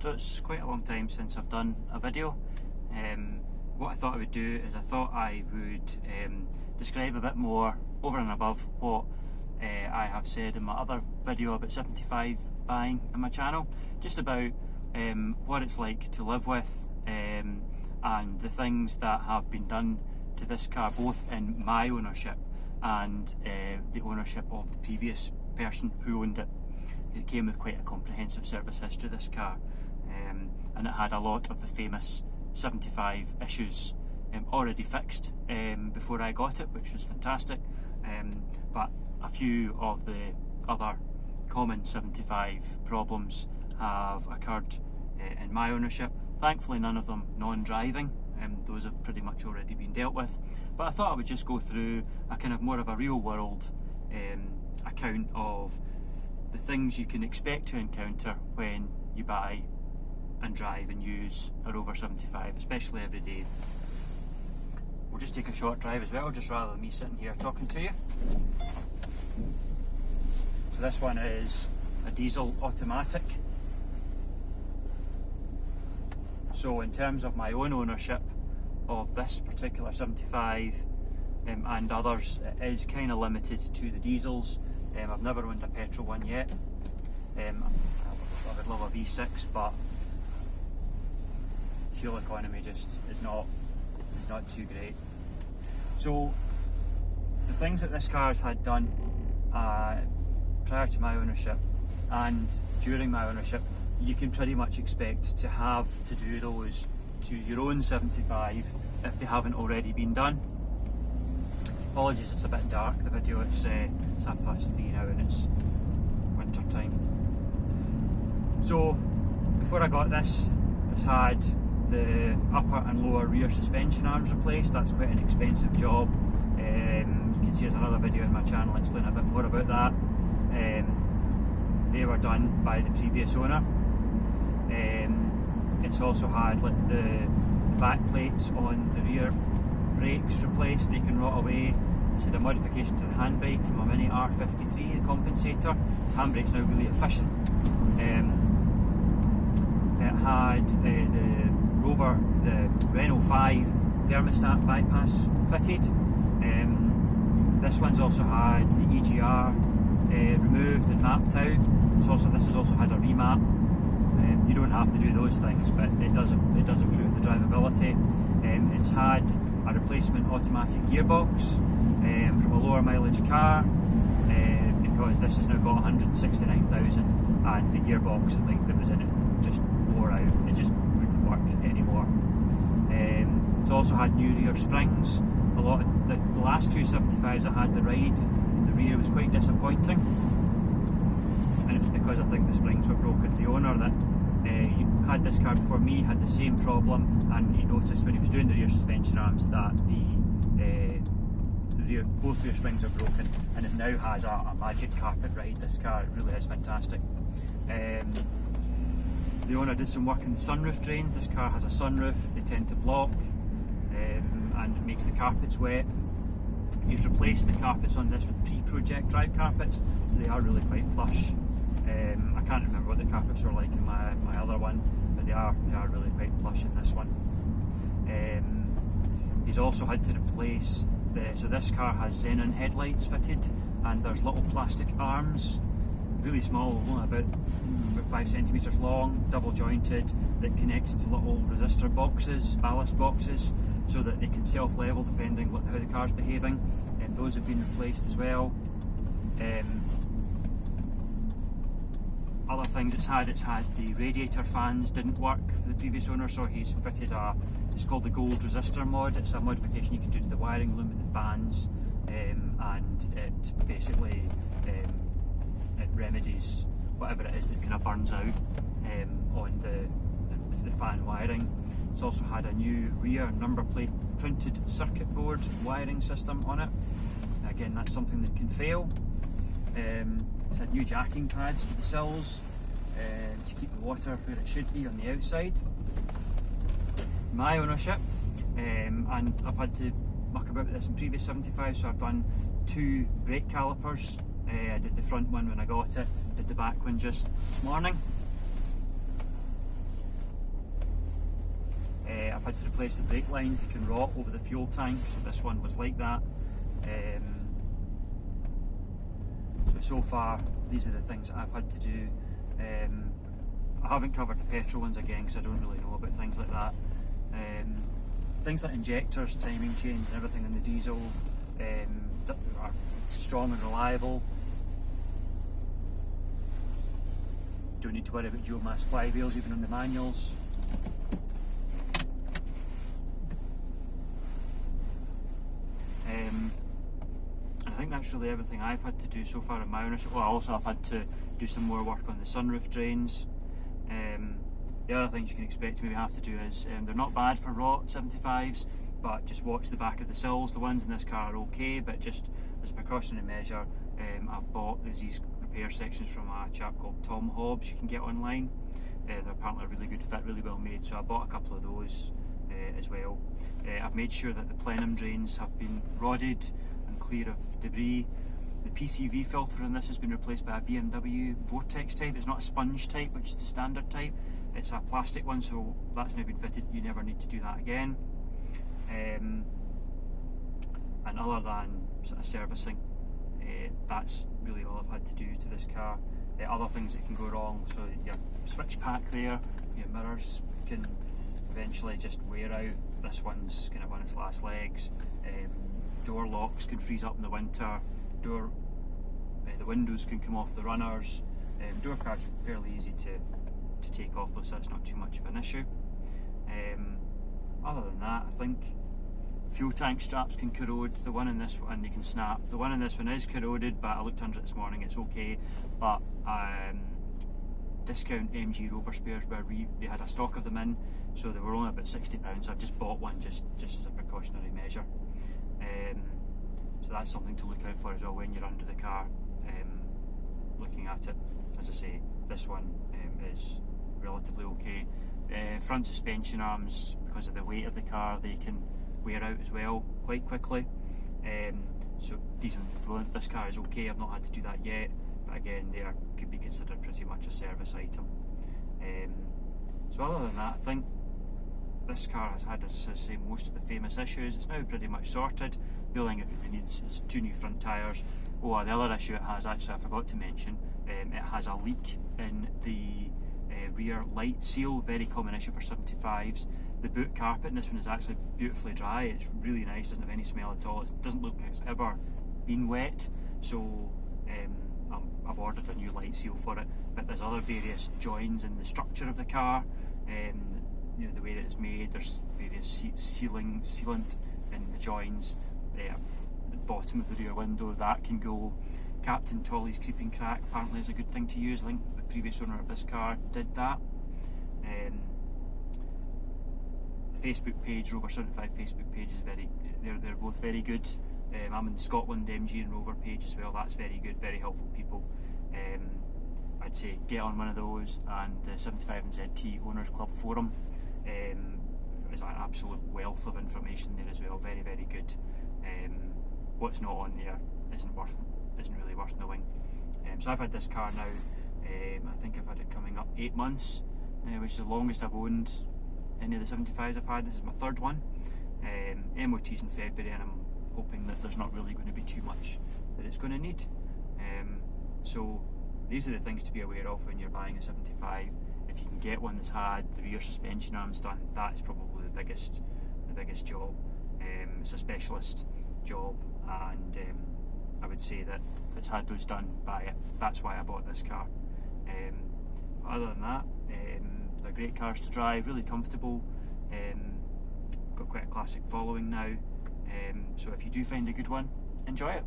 So it's quite a long time since I've done a video. What I thought I would do is I thought I would describe a bit more over and above what I have said in my other video about 75 buying in my channel, just about what it's like to live with and the things that have been done to this car, both in my ownership and the ownership of the previous person who owned it. It came with quite a comprehensive service history, this car, and it had a lot of the famous 75 issues already fixed before I got it, which was fantastic, but a few of the other common 75 problems have occurred in my ownership. Thankfully none of them non-driving, those have pretty much already been dealt with, but I thought I would just go through a kind of more of a real world account of the things you can expect to encounter when you buy and drive and use a Rover 75, especially every day. We'll just take a short drive as well, just rather than me sitting here talking to you. So this one is a diesel automatic. So in terms of my own ownership of this particular 75 and others, it is kind of limited to the diesels. I've never owned a petrol one yet. I would love a V6, but fuel economy just is not too great. So the things that this car has had done prior to my ownership and during my ownership, you can pretty much expect to have to do those to your own 75 if they haven't already been done. Apologies, it's a bit dark, the video, it's 3:30 now and it's winter time. So before I got this had the upper and lower rear suspension arms replaced. That's quite an expensive job. You can see there's another video in my channel explaining a bit more about that. They were done by the previous owner. It's also had like the back plates on the rear brakes replaced. They can rot away. It's had a modification to the handbrake from a Mini R53, the compensator. Handbrake's now really efficient. It had the Rover, the Renault 5 thermostat bypass fitted. This one's also had the EGR removed and mapped out. This has also had a remap. You don't have to do those things, but it does improve the drivability. It's had a replacement automatic gearbox from a lower mileage car, because this has now got 169,000 and the gearbox, I think, that was in it just wore out. It just wouldn't work anymore. It's also had new rear springs. A lot of the last two 75s I had, the ride in the rear was quite disappointing, and it was because I think the springs were broken. The owner that had this car before me had the same problem, and he noticed when he was doing the rear suspension arms that both rear springs are broken, and it now has a magic carpet ride. This car, it really is fantastic. The owner did some work in the sunroof drains. This car has a sunroof, they tend to block, and it makes the carpets wet. He's replaced the carpets on this with pre-project drive carpets, so they are really quite plush. I can't remember what the carpets were like in my other one, but they are really quite plush in this one. He's also had to replace so this car has xenon headlights fitted, and there's little plastic arms, really small, only about 5 centimetres long, double jointed, that connect to little resistor boxes, ballast boxes, so that they can self-level depending on how the car's behaving, and those have been replaced as well. Other things it's had the radiator fans didn't work for the previous owner, so he's fitted it's called the gold resistor mod. It's a modification you can do to the wiring loom and the fans, and it basically it remedies whatever it is that kind of burns out on the fan wiring. It's also had a new rear number plate printed circuit board wiring system on it. Again, that's something that can fail. It's had new jacking pads for the sills to keep the water where it should be on the outside. My ownership, and I've had to muck about with this in previous 75, so I've done 2 brake calipers. I did the front one when I got it, did the back one just this morning. I've had to replace the brake lines, they can rot over the fuel tank, so this one was like that. So far, these are the things that I've had to do. I haven't covered the petrol ones again because I don't really know about things like that. Things like injectors, timing chains and everything in the diesel are strong and reliable. Don't need to worry about dual mass flywheels even on the manuals. I think that's really everything I've had to do so far in my ownership. Well, also I've had to do some more work on the sunroof drains. The other things you can expect to maybe have to do is, they're not bad for rot 75s, but just watch the back of the sills. The ones in this car are okay, but just as a precautionary measure, I've bought these repair sections from a chap called Tom Hobbs you can get online. They're apparently a really good fit, really well made, so I bought a couple of those as well. I've made sure that the plenum drains have been rodded and clear of debris. The PCV filter in this has been replaced by a BMW Vortex type. It's not a sponge type, which is the standard type. It's a plastic one, so that's now been fitted. You never need to do that again. And other than sort of servicing, that's really all I've had to do to this car. Other things that can go wrong, so your switch pack there, your mirrors can eventually just wear out. This one's kind of on its last legs. Door locks can freeze up in the winter. The windows can come off the runners. Door cards fairly easy to take off though, so that's not too much of an issue. Other than that, I think fuel tank straps can corrode. The one in this one, they can snap. The one in this one is corroded, but I looked under it this morning, it's okay. But discount MG Rover spares where they had a stock of them in, so they were only about £60, so I've just bought one just as a precautionary measure. So that's something to look out for as well when you're under the car, looking at it. As I say, this one is relatively okay. Front suspension arms, because of the weight of the car, they can wear out as well quite quickly. So this car is okay, I've not had to do that yet, but again, they could be considered pretty much a service item. So other than that, I think this car has had, as I say, most of the famous issues. It's now pretty much sorted. The only thing it really needs is 2 new front tyres. Oh, the other issue it has, actually I forgot to mention, it has a leak in the rear light seal, very common issue for 75s. The boot carpet in this one is actually beautifully dry, it's really nice, doesn't have any smell at all, it doesn't look like it's ever been wet, so I've ordered a new light seal for it. But there's other various joins in the structure of the car, you know, the way that it's made, there's various sealant in the joins. The bottom of the rear window, that can go. Captain Tolly's creeping crack apparently is a good thing to use. I think the previous owner of this car did that. The Facebook page, Rover 75 Facebook page, is they're both very good. I'm in the Scotland MG and Rover page as well, that's very good, very helpful people. I'd say get on one of those, and the 75 and ZT Owners Club forum is an absolute wealth of information there as well, very, very good. What's not on there isn't really worth knowing. So I've had this car now, I think I've had it coming up 8 months, which is the longest I've owned any of the 75s I've had. This is my third one. MOT's in February, and I'm hoping that there's not really going to be too much that it's going to need. So these are the things to be aware of when you're buying a 75. If you can get one that's had the rear suspension arms done, that is probably the biggest job. It's a specialist job, and I would say that if it's had those done, buy it. That's why I bought this car. Other than that, they're great cars to drive, really comfortable. Got quite a classic following now, so if you do find a good one, enjoy it.